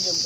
नाबालिग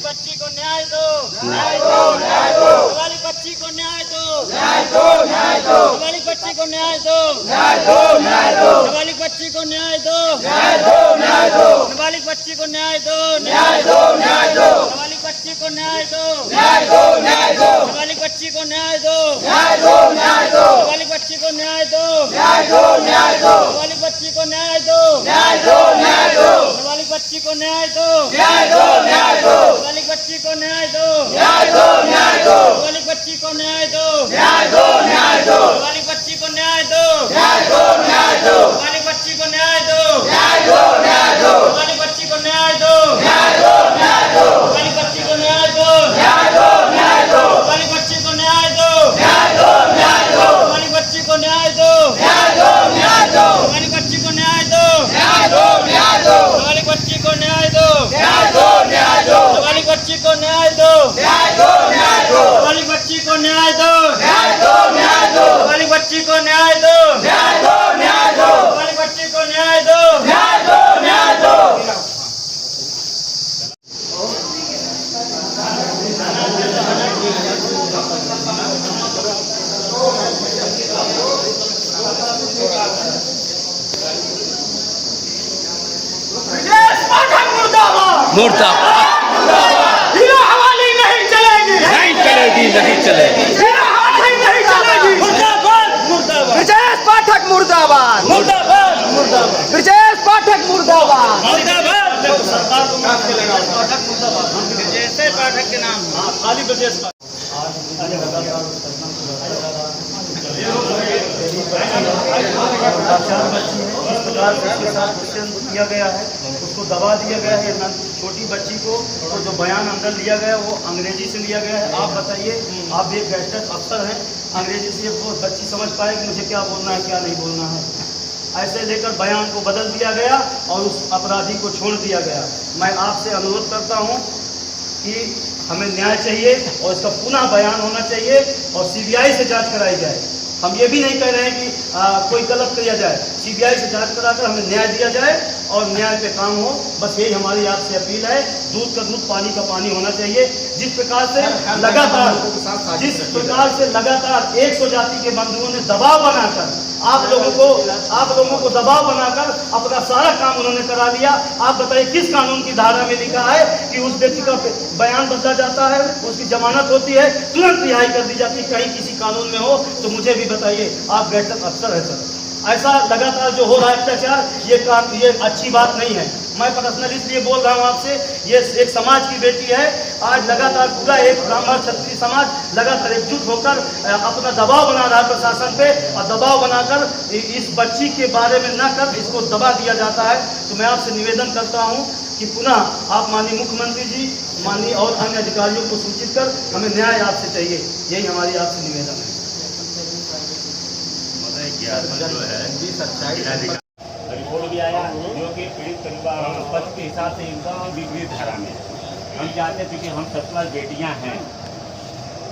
बच्ची को न्याय दो, न्याय दो, न्याय दो। नाबालिग बच्ची को न्याय दो, न्याय दो, न्याय दो। नाबालिग बच्ची को न्याय दो, न्याय दो, न्याय दो। नाबालिग बच्ची को न्याय दो, न्याय दो, न्याय दो। नाबालिग बच्ची को न्याय दो, न्याय दो, न्याय दो। नाबालिग बच्ची को न्याय दो, न्याय दो, न्याय दो। नाबालिग बच्ची को न्याय दो, न्याय दो, न्याय दो। नाबालिग बच्ची को न्याय दो, न्याय दो, न्याय दो। नाबालिग बच्ची को न्याय दो, न्याय दो, न्याय दो। नाबालिग बच्ची को न्याय दो, न्याय दो, न्याय दो। नाबालिग बच्ची को न्याय दो, न्याय दो, न्याय दो। नाबालिग बच्ची को न्याय दो, न्याय दो, न्याय दो। नाबालिग बच्ची को न्याय दो, न्याय दो, न्याय दो। नाबालिग बच्ची को न्याय दो, न्याय दो, न्याय दो। नाबालिग बच्ची को न्याय दो, न्याय दो, न्याय दो। नाबालिग बच्ची को न्याय दो, न्याय दो, न्याय दो। नाबालिग बच्ची को न्याय दो, न्याय दो, न्याय दो। नाबालिग बच्ची को न्याय दो, न्याय दो, न्याय दो। नाबालिग बच्ची को न्याय दो, न्याय दो, न्याय दो। नाबालिग बच्ची को न्याय दो, न्याय दो, न्याय दो। नाबालिग बच्ची को न्याय दो, न्याय दो, न्याय दो। नाबालिग बच्ची को न्याय दो, न्याय दो, न्याय दो। नाबालिग बच्ची को न्याय दो, न्याय दो, न्याय दो। नाबालिग बच्ची को न्याय दो, न्याय दो, न्याय दो। मुर्दाबाद। हीरा हवाली नहीं चलेगी, नहीं चलेगी, नहीं चलेगी। हीरा हवाली नहीं चलेगी। मुर्दाबाद, मुर्दाबाद। ब्रजेश पाठक मुर्दाबाद, मुर्दाबाद, मुर्दाबाद। ब्रजेश पाठक मुर्दाबाद। मुर्दाबाद। सरकार को माफ करेगा पाठक मुर्दाबाद। ब्रजेश पाठक के नाम खाली ब्रजेश किया गया है, उसको दबा दिया गया है। छोटी बच्ची को तो जो बयान अंदर लिया गया वो अंग्रेजी से लिया गया है। आप बताइए, आप एक गैजेटेड अफसर हैं, अंग्रेजी से वो बच्ची समझ पाएगी मुझे क्या बोलना है क्या नहीं बोलना है। ऐसे लेकर बयान को बदल दिया गया और उस अपराधी को छोड़ दिया गया। मैं आपसे अनुरोध करता हूँ कि हमें न्याय चाहिए और इसका पुनः बयान होना चाहिए और सीबीआई से जांच कराई जाए। हम ये भी नहीं कह रहे हैं कि कोई गलत किया जाए, सीबीआई से जांच कराकर हमें न्याय दिया जाए और न्याय पे काम हो। बस यही हमारी आपसे अपील है। दूध का दूध पानी का पानी होना चाहिए। जिस प्रकार से लगातार 100 जाति के बंधुओं ने दबाव बनाकर आप लोगों को दबाव बनाकर अपना सारा काम उन्होंने करा लिया। आप बताइए किस कानून की धारा में लिखा है कि उस व्यक्ति का बयान बदला जाता है, उसकी जमानत होती है, तुरंत रिहाई कर दी जाती है? कहीं किसी कानून में हो तो मुझे भी बताइए। आप गैजेटेड अफसर है सर। ऐसा लगातार जो हो रहा है अत्याचार, ये अच्छी बात नहीं है। मैं पर्सनल इसलिए बोल रहा हूँ आपसे, ये एक समाज की बेटी है। आज लगातार पूरा एक ब्राह्मण क्षत्रिय समाज लगातार एकजुट होकर अपना दबाव बना रहा है प्रशासन पे और दबाव बनाकर इस बच्ची के बारे में न कर इसको दबा दिया जाता है। तो मैं आपसे निवेदन करता हूँ कि पुनः आप माननीय मुख्यमंत्री जी, माननीय और अन्य अधिकारियों को सूचित कर हमें न्याय आपसे चाहिए। यही हमारी आपसे निवेदन है। रिपोर्ट भी आया जो कि पीड़ित परिवार पद के हिसाब से इनका विपरीत धारा में हम चाहते थे कि हम 17 बेटियां हैं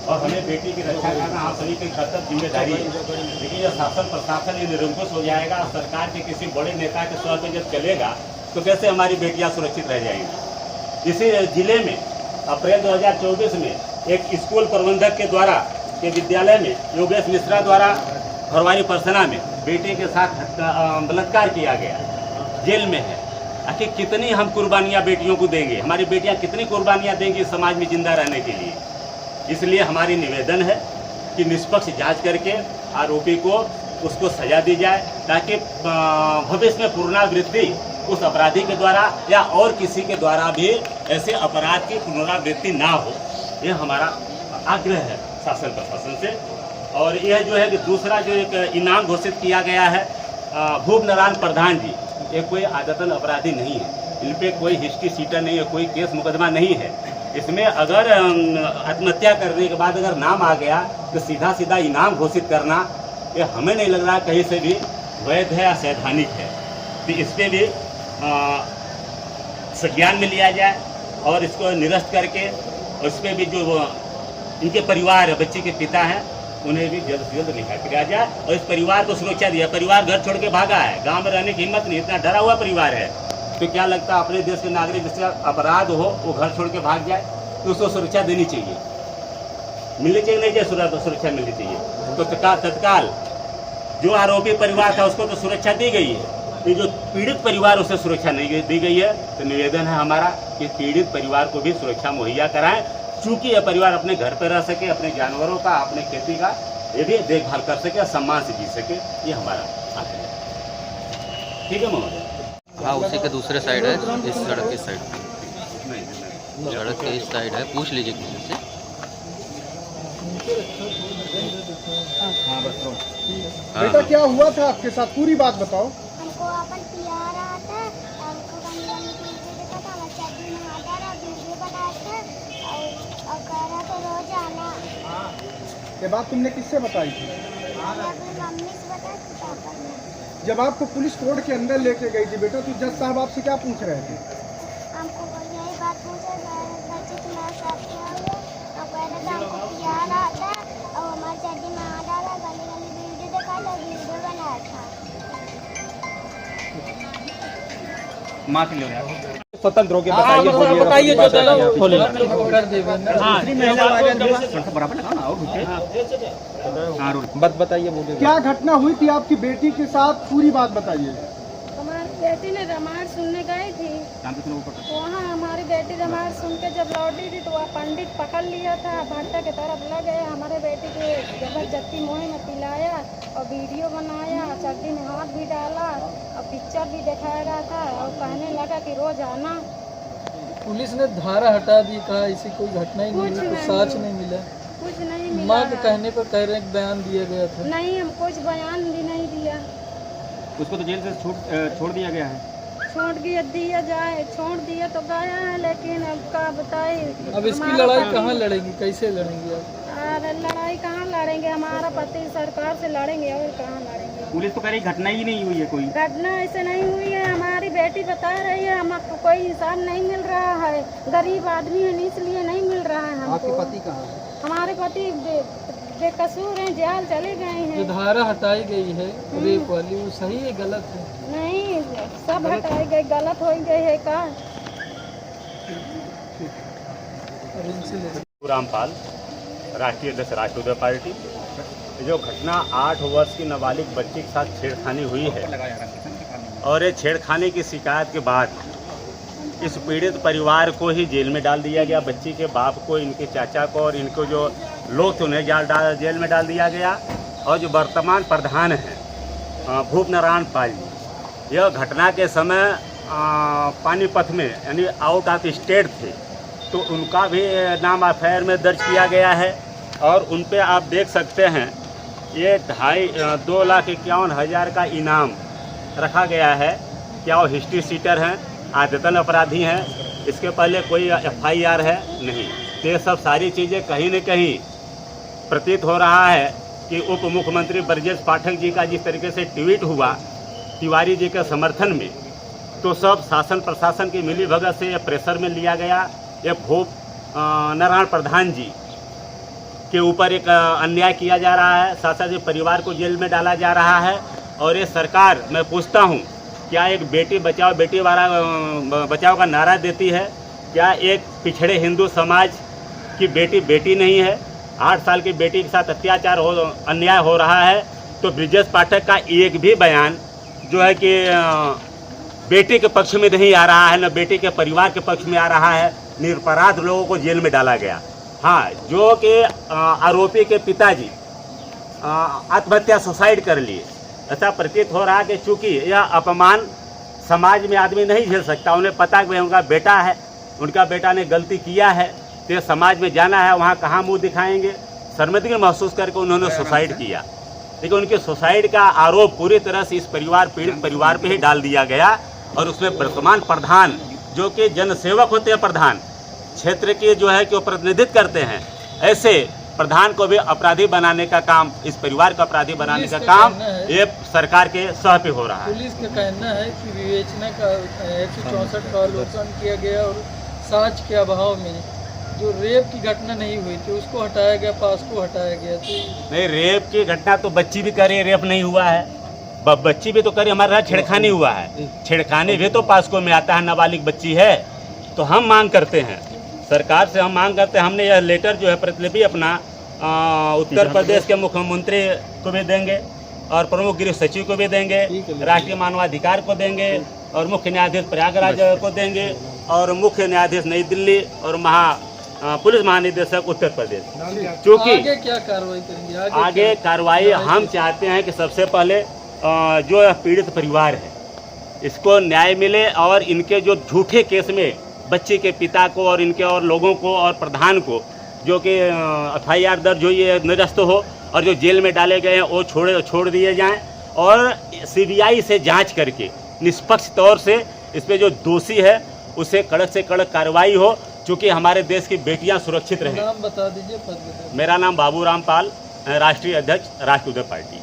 और हमें बेटी की रक्षा करना आप सभी की कर्तव्य जिम्मेदारी है। लेकिन जब शासन प्रशासन ये निरंकुश हो जाएगा, सरकार के किसी बड़े नेता के स्वर पर जब चलेगा तो कैसे हमारी बेटियां सुरक्षित रह जाएंगी। इसी जिले में अप्रैल 2024 में एक स्कूल प्रबंधक के द्वारा के विद्यालय में योगेश मिश्रा द्वारा भरवानी परसना में बेटे के साथ बलात्कार किया गया, जेल में है। आखिर कितनी हम कुर्बानियां बेटियों को देंगे? हमारी बेटियां कितनी कुर्बानियां देंगी समाज में जिंदा रहने के लिए? इसलिए हमारी निवेदन है कि निष्पक्ष जांच करके आरोपी को उसको सजा दी जाए ताकि भविष्य में पुनरावृत्ति उस अपराधी के द्वारा या और किसी के द्वारा भी ऐसे अपराध की पुनरावृत्ति ना हो। यह हमारा आग्रह है शासन प्रशासन से। और यह जो है कि दूसरा जो एक इनाम घोषित किया गया है भूप नारायण प्रधान जी, ये कोई आदतन अपराधी नहीं है, इन पे कोई हिस्ट्री सीटर नहीं है, कोई केस मुकदमा नहीं है। इसमें अगर आत्महत्या करने के बाद अगर नाम आ गया तो सीधा सीधा इनाम घोषित करना ये हमें नहीं लग रहा कहीं से भी वैध है या सैद्धांतिक है। तो इस पर भी संज्ञान में लिया जाए और इसको निरस्त करके उस पर भी जो इनके परिवार बच्चे के पिता हैं, उन्हें भी जल्द से जल्द रिहा किया जाए और इस परिवार को सुरक्षा दिया। परिवार घर छोड़ के भागा है, गांव में रहने की हिम्मत नहीं, इतना डरा हुआ परिवार है। तो क्या लगता है अपने देश के नागरिक जिससे अपराध हो वो घर छोड़ के भाग जाए, तो उसको सुरक्षा देनी चाहिए, मिलनी चाहिए, नहीं चाहिए सुरक्षा मिलनी चाहिए। तो तत्काल जो आरोपी परिवार था उसको तो सुरक्षा दी गई है, ये जो पीड़ित परिवार उसे सुरक्षा नहीं दी गई है। तो निवेदन है हमारा कि पीड़ित परिवार को भी सुरक्षा मुहैया कराएं, चूँकि यह परिवार अपने घर पर रह सके, अपने जानवरों का, अपने खेती का ये भी देखभाल कर सके, सम्मान से जी सके, ये हमारा आग्रह है। ठीक है महोदय। हाँ, उसी के दूसरे साइड है, इस सड़क के साइड, सड़क के इस साइड है, पूछ लीजिए किसी से। बेटा क्या हुआ था आपके साथ, पूरी बात बताओ। हमको अपन पिया रहा था, हमको गंदी वीडियो देखा था, मैं चाबी में हाथ डाला, वीडियो बनाया था और कह रहा था रोज आना। ये बात तुमने किससे बताई थी? मैंने अपनी मम्मी से बताया कि पापा ने। जब आपको पुलिस कोर्ट के अंदर लेके गई थी बेटा, तो जज साहब आपसे क्या पूछ रहे थे? हमको यही बात पूछा, बच्चे तुम्हारे साथ क्या हुआ? और कह रहा था हमको पिया रहा था और हमारे चाबी में हाथ डाला, गंदी वीडियो देखा था, वीडियो बनाया था। स्वतंत्र होकर बताइए बताइए बोलिए क्या घटना हुई थी आपकी बेटी के साथ, पूरी बात बताइए। हमारी बेटी ने रामायण सुनने गई थी, वहाँ हमारी बेटी रामायण सुन के जब लौटी थी तो वह पंडित पकड़ लिया था, भट्टा की तरफ लग गए। हमारे बेटी को जबरदस्ती मुँह में पिलाया और वीडियो बनाया, चड्डी में हाथ भी डाला और पिक्चर भी दिखाया रहा था और कहने लगा कि रोज आना। पुलिस ने धारा हटा दी, कहा ऐसी कोई घटना ही नहीं, कुछ साच नहीं मिला, कुछ नहीं मिला। माँ के कहने पर कह रहे हैं बयान दिया गया था। नहीं, हम कुछ बयान भी नहीं दिया। उसको तो जेल से छोड़ दिया गया है। छोड़ दिया जाए, छोड़ दिया तो गया है, लेकिन अब क्या बताए। अब इसकी लड़ाई कहाँ लड़ेंगी, कैसे लड़ेंगी अब? अरे लड़ाई कहाँ लड़ेंगे, हमारा पति सरकार से लड़ेंगे और कहाँ लड़ेंगे। पुलिस तो कह रही घटना ही नहीं हुई है कोई। घटना ऐसे नहीं हुई है, हमारी बेटी बता रही है, हमको कोई हिसाब नहीं मिल रहा है, गरीब आदमी है इसलिए नहीं मिल रहा है हमको। आपके पति कहाँ है? हमारे पति बेकसूर हैं, जेल चले गए जो हैं। धारा हटाई गई है रेप वाली, वो सही है गलत है? नहीं, सब हटाई गई, गलत हो गई है का। रामपाल, राष्ट्रीय अध्यक्ष राष्ट्रीय पार्टी। जो घटना 8 वर्ष की नाबालिग बच्ची के साथ छेड़खानी हुई है और ये छेड़खानी की शिकायत के बाद इस पीड़ित परिवार को ही जेल में डाल दिया गया। बच्ची के बाप को, इनके चाचा को और इनको जो लोग थे उन्हें जेल में डाल दिया गया। और जो वर्तमान प्रधान हैं भूप नारायण पाल जी, यह घटना के समय पानीपत में यानी आउट ऑफ स्टेट थे, तो उनका भी नाम एफआईआर में दर्ज किया गया है। और उन पे आप देख सकते हैं ये 2,51,000 का इनाम रखा गया है। क्या वो हिस्ट्री सीटर हैं, आदतन अपराधी हैं, इसके पहले कोई एफआईआर है नहीं। तो ये सब सारी चीज़ें कहीं न कहीं प्रतीत हो रहा है कि उप मुख्यमंत्री ब्रजेश पाठक जी का जिस तरीके से ट्वीट हुआ तिवारी जी के समर्थन में, तो सब शासन प्रशासन की मिलीभगत से ये प्रेशर में लिया गया। ये भूप नारायण प्रधान जी के ऊपर एक अन्याय किया जा रहा है, साथ साथ परिवार को जेल में डाला जा रहा है। और ये सरकार, मैं पूछता हूँ, क्या एक बेटी बचाओ बेटी बचाओ का नारा देती है? क्या एक पिछड़े हिंदू समाज की बेटी नहीं है? 8 साल की बेटी के साथ अत्याचार अन्याय हो रहा है, तो ब्रजेश पाठक का एक भी बयान जो है कि बेटी के पक्ष में नहीं आ रहा है, न बेटी के परिवार के पक्ष में आ रहा है। निरपराध लोगों को जेल में डाला गया। हाँ, जो कि आरोपी के पिताजी आत्महत्या सुसाइड कर लिए, ऐसा प्रतीत हो रहा है कि चूँकि यह अपमान समाज में आदमी नहीं झेल सकता। उन्हें पता कि उनका बेटा है, उनका बेटा ने गलती किया है, तो समाज में जाना है, वहाँ कहाँ मुंह दिखाएंगे। शर्मिंदगी महसूस करके उन्होंने सुसाइड किया। लेकिन उनके सुसाइड का आरोप पूरी तरह से इस पीड़ित परिवार पे ही डाल दिया गया। और उसमें वर्तमान प्रधान, जो कि जनसेवक होते हैं, प्रधान क्षेत्र के जो है कि वो प्रतिनिधित्व करते हैं, ऐसे प्रधान को भी अपराधी बनाने का काम, इस परिवार को अपराधी बनाने का काम ये सरकार के सह पे हो रहा है। पुलिस का कहना है कि विवेचना का 164 का अवलोकन किया गया और साक्ष्य के अभाव में जो रेप की घटना नहीं हुई थी उसको हटाया गया, पास्को हटाया गया, तो नहीं, रेप की घटना तो बच्ची भी करे, रेप नहीं हुआ है। बच्ची भी तो करे, हमारे यहाँ छेड़खानी हुआ है, छेड़खानी भी तो पास्को में आता है, नाबालिग बच्ची है। तो हम मांग करते हैं सरकार से, हम मांग करते हैं, हमने यह लेटर जो है प्रतिलिपि अपना उत्तर प्रदेश के मुख्यमंत्री को भी देंगे और प्रमुख गृह सचिव को भी देंगे, राष्ट्रीय मानवाधिकार को देंगे और मुख्य न्यायाधीश प्रयागराज को देंगे और मुख्य न्यायाधीश नई दिल्ली और पुलिस महानिदेशक उत्तर प्रदेश। क्योंकि आगे क्या कार्रवाई करेंगे? आगे कार्रवाई हम चाहते हैं कि सबसे पहले जो पीड़ित परिवार है इसको न्याय मिले और इनके जो झूठे केस में बच्चे के पिता को और इनके और लोगों को और प्रधान को जो कि FIR दर्ज हुई है निरस्त हो और जो जेल में डाले गए हैं वो छोड़ दिए जाएं और CBI से जांच करके निष्पक्ष तौर से इस पे जो दोषी है उसे कड़क से कड़क कार्रवाई हो, क्योंकि हमारे देश की बेटियां सुरक्षित रहें। नाम बता दीजिए, पद बता दीजिए। मेरा नाम बाबूराम पाल, राष्ट्रीय अध्यक्ष राष्ट्रीय उदय पार्टी।